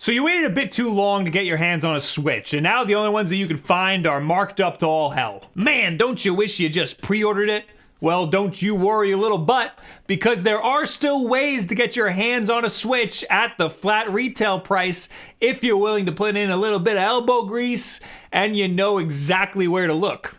So you waited a bit too long to get your hands on a Switch, and now the only ones that you can find are marked up to all hell. Man, don't you wish you just pre-ordered it? Well, don't you worry a little butt, because there are still ways to get your hands on a Switch at the flat retail price if you're willing to put in a little bit of elbow grease and you know exactly where to look.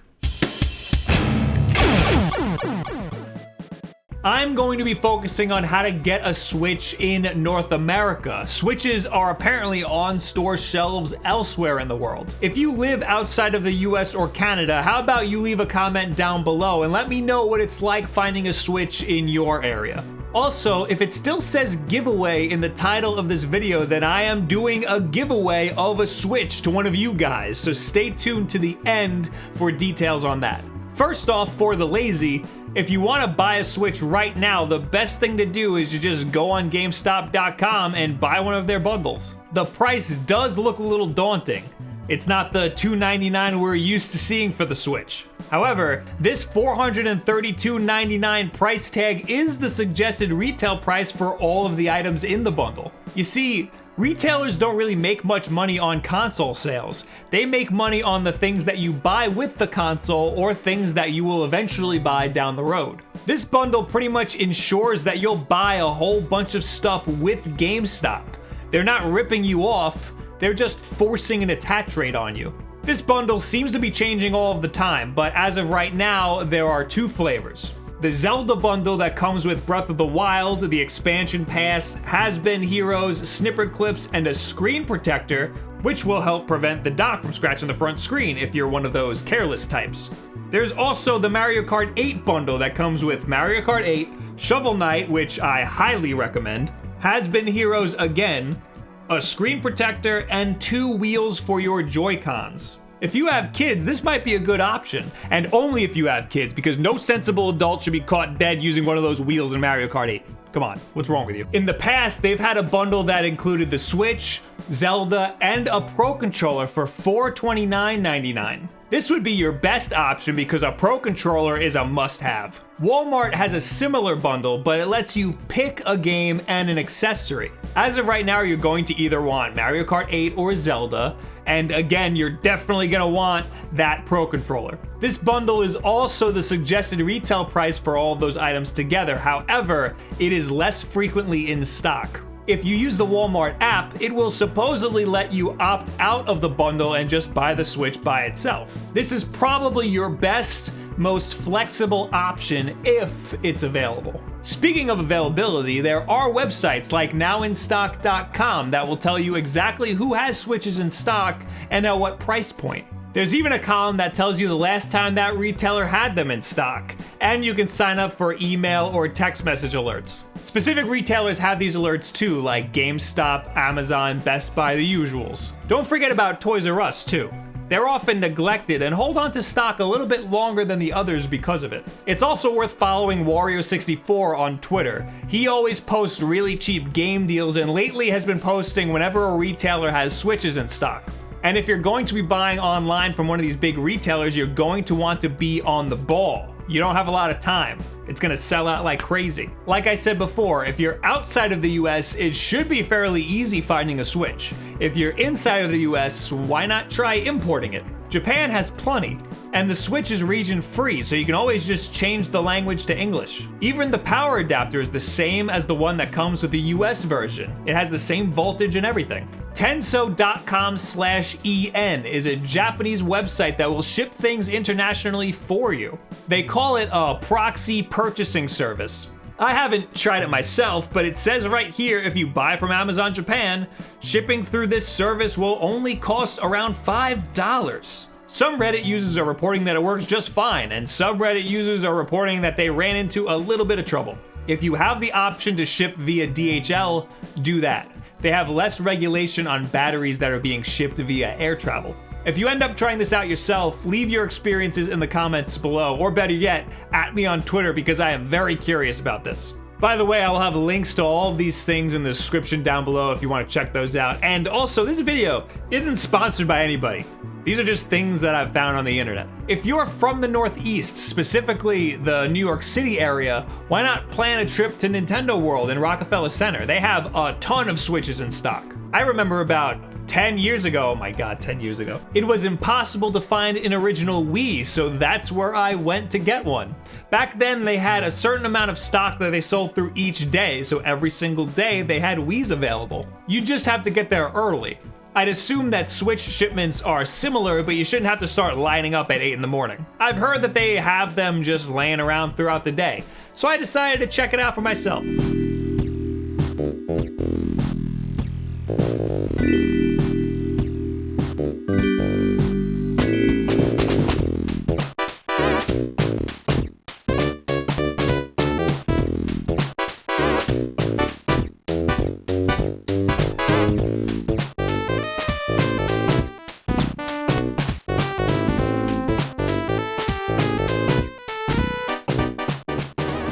I'm going to be focusing on how to get a Switch in North America. Switches are apparently on store shelves elsewhere in the world. If you live outside of the US or Canada, how about you leave a comment down below and let me know what it's like finding a Switch in your area. Also, if it still says giveaway in the title of this video, then I am doing a giveaway of a Switch to one of you guys, so stay tuned to the end for details on that. First off, for the lazy, if you want to buy a Switch right now, the best thing to do is to just go on GameStop.com and buy one of their bundles. The price does look a little daunting. It's not the $299 we're used to seeing for the Switch. However, this $432.99 price tag is the suggested retail price for all of the items in the bundle. You see, retailers don't really make much money on console sales. They make money on the things that you buy with the console or things that you will eventually buy down the road. This bundle pretty much ensures that you'll buy a whole bunch of stuff with GameStop. They're not ripping you off, they're just forcing an attach rate on you. This bundle seems to be changing all of the time, but as of right now, there are two flavors. The Zelda bundle that comes with Breath of the Wild, the expansion pass, has-been heroes, snipper clips, and a screen protector, which will help prevent the dock from scratching the front screen if you're one of those careless types. There's also the Mario Kart 8 bundle that comes with Mario Kart 8, Shovel Knight, which I highly recommend, has-been heroes again, a screen protector, and 2 wheels for your Joy-Cons. If you have kids, this might be a good option, and only if you have kids, because no sensible adult should be caught dead using one of those wheels in Mario Kart 8. Come on, what's wrong with you? In the past, they've had a bundle that included the Switch, Zelda, and a Pro Controller for $429.99. This would be your best option because a Pro Controller is a must-have. Walmart has a similar bundle, but it lets you pick a game and an accessory. As of right now, you're going to either want Mario Kart 8 or Zelda, and again, you're definitely gonna want that Pro Controller. This bundle is also the suggested retail price for all of those items together. However, it is less frequently in stock. If you use the Walmart app, it will supposedly let you opt out of the bundle and just buy the Switch by itself. This is probably your best, most flexible option if it's available. Speaking of availability, there are websites like nowinstock.com that will tell you exactly who has Switches in stock and at what price point. There's even a column that tells you the last time that retailer had them in stock, and you can sign up for email or text message alerts. Specific retailers have these alerts too, like GameStop, Amazon, Best Buy, the usuals. Don't forget about Toys R Us too. They're often neglected and hold on to stock a little bit longer than the others because of it. It's also worth following Wario64 on Twitter. He always posts really cheap game deals and lately has been posting whenever a retailer has Switches in stock. And if you're going to be buying online from one of these big retailers, you're going to want to be on the ball. You don't have a lot of time. It's gonna sell out like crazy. Like I said before, if you're outside of the US, it should be fairly easy finding a Switch. If you're inside of the US, why not try importing it? Japan has plenty, and the Switch is region free, so you can always just change the language to English. Even the power adapter is the same as the one that comes with the US version. It has the same voltage and everything. Tenso.com/EN is a Japanese website that will ship things internationally for you. They call it a proxy purchasing service. I haven't tried it myself, but it says right here if you buy from Amazon Japan, shipping through this service will only cost around $5. Some Reddit users are reporting that it works just fine, and some Reddit users are reporting that they ran into a little bit of trouble. If you have the option to ship via DHL, do that. They have less regulation on batteries that are being shipped via air travel. If you end up trying this out yourself, leave your experiences in the comments below, or better yet, at me on Twitter because I am very curious about this. By the way, I'll have links to all of these things in the description down below if you want to check those out. And also, this video isn't sponsored by anybody. These are just things that I've found on the internet. If you're from the Northeast, specifically the New York City area, why not plan a trip to Nintendo World in Rockefeller Center? They have a ton of Switches in stock. I remember about 10 years ago, oh my god, 10 years ago, it was impossible to find an original Wii, so that's where I went to get one. Back then, they had a certain amount of stock that they sold through each day, so every single day they had Wiis available. You just have to get there early. I'd assume that Switch shipments are similar, but you shouldn't have to start lining up at 8 in the morning. I've heard that they have them just laying around throughout the day, so I decided to check it out for myself.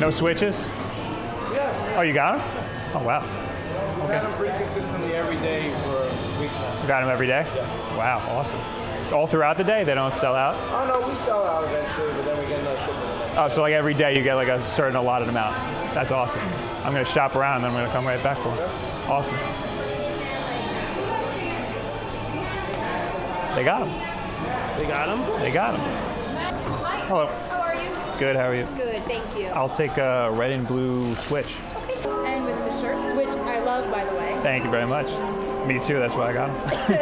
No switches? Yeah. Oh, you got them? Oh, wow. We've had them pretty consistently every day for weeks now. You got them every day? Yeah. Wow, awesome. All throughout the day, they don't sell out? Oh no, we sell out eventually, but then we get another shipment the next day. So like every day you get like a certain allotted amount. That's awesome. I'm gonna shop around and then I'm gonna come right back for them. Awesome. They got them. They got them? They got them. Hello. How are you? Good, how are you? Good, thank you. I'll take a red and blue Switch. And with the shirts, which I love, by the way. Thank you very much. Me too, that's why I got them.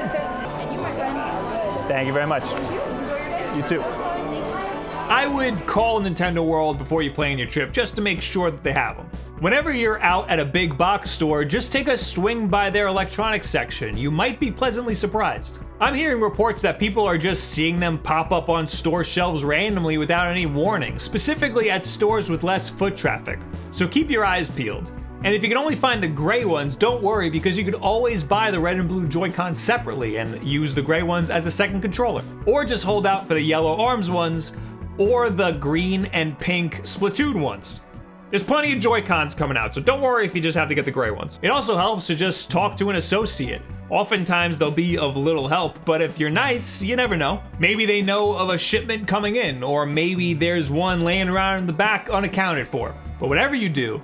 And you, my friend, are good. Thank you very much. Enjoy your day. You too. I would call Nintendo World before you plan your trip just to make sure that they have them. Whenever you're out at a big box store, just take a swing by their electronics section. You might be pleasantly surprised. I'm hearing reports that people are just seeing them pop up on store shelves randomly without any warning, specifically at stores with less foot traffic. So keep your eyes peeled. And if you can only find the gray ones, don't worry because you could always buy the red and blue Joy-Cons separately and use the gray ones as a second controller. Or just hold out for the yellow arms ones, or the green and pink Splatoon ones. There's plenty of Joy-Cons coming out, so don't worry if you just have to get the gray ones. It also helps to just talk to an associate. Oftentimes they'll be of little help, but if you're nice, you never know. Maybe they know of a shipment coming in, or maybe there's one laying around in the back unaccounted for. But whatever you do,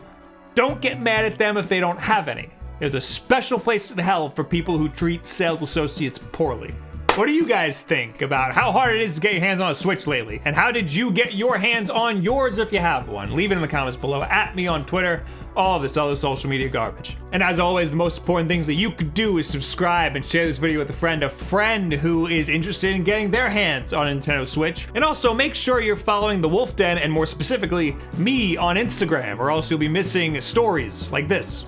don't get mad at them if they don't have any. There's a special place in hell for people who treat sales associates poorly. What do you guys think about how hard it is to get your hands on a Switch lately? And how did you get your hands on yours if you have one? Leave it in the comments below, at me on Twitter, all of this other social media garbage. And as always, the most important things that you could do is subscribe and share this video with a friend who is interested in getting their hands on a Nintendo Switch. And also make sure you're following the Wulff Den and more specifically me on Instagram, or else you'll be missing stories like this.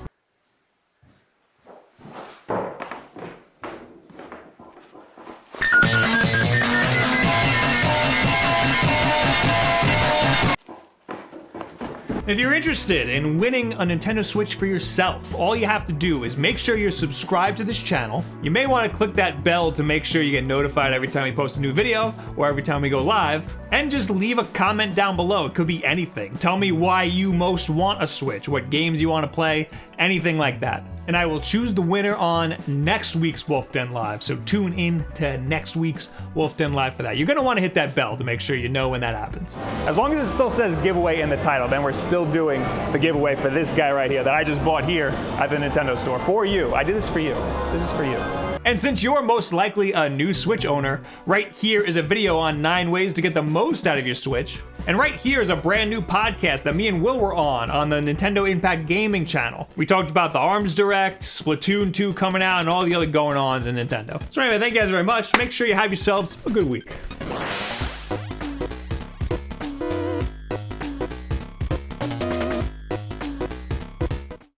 If you're interested in winning a Nintendo Switch for yourself, all you have to do is make sure you're subscribed to this channel. You may want to click that bell to make sure you get notified every time we post a new video or every time we go live. And just leave a comment down below. It could be anything. Tell me why you most want a Switch, what games you want to play, anything like that. And I will choose the winner on next week's Wulff Den Live. So tune in to next week's Wulff Den Live for that. You're gonna want to hit that bell to make sure you know when that happens. As long as it still says giveaway in the title, then we're still doing the giveaway for this guy right here that I just bought here at the Nintendo store for you. I did this for you. This is for you. And since you're most likely a new Switch owner, right here is a video on 9 ways to get the most out of your Switch. And right here is a brand new podcast that me and Will were on the Nintendo Impact Gaming channel. We talked about the ARMS Direct, Splatoon 2 coming out, and all the other going-ons in Nintendo. So anyway, thank you guys very much. Make sure you have yourselves a good week.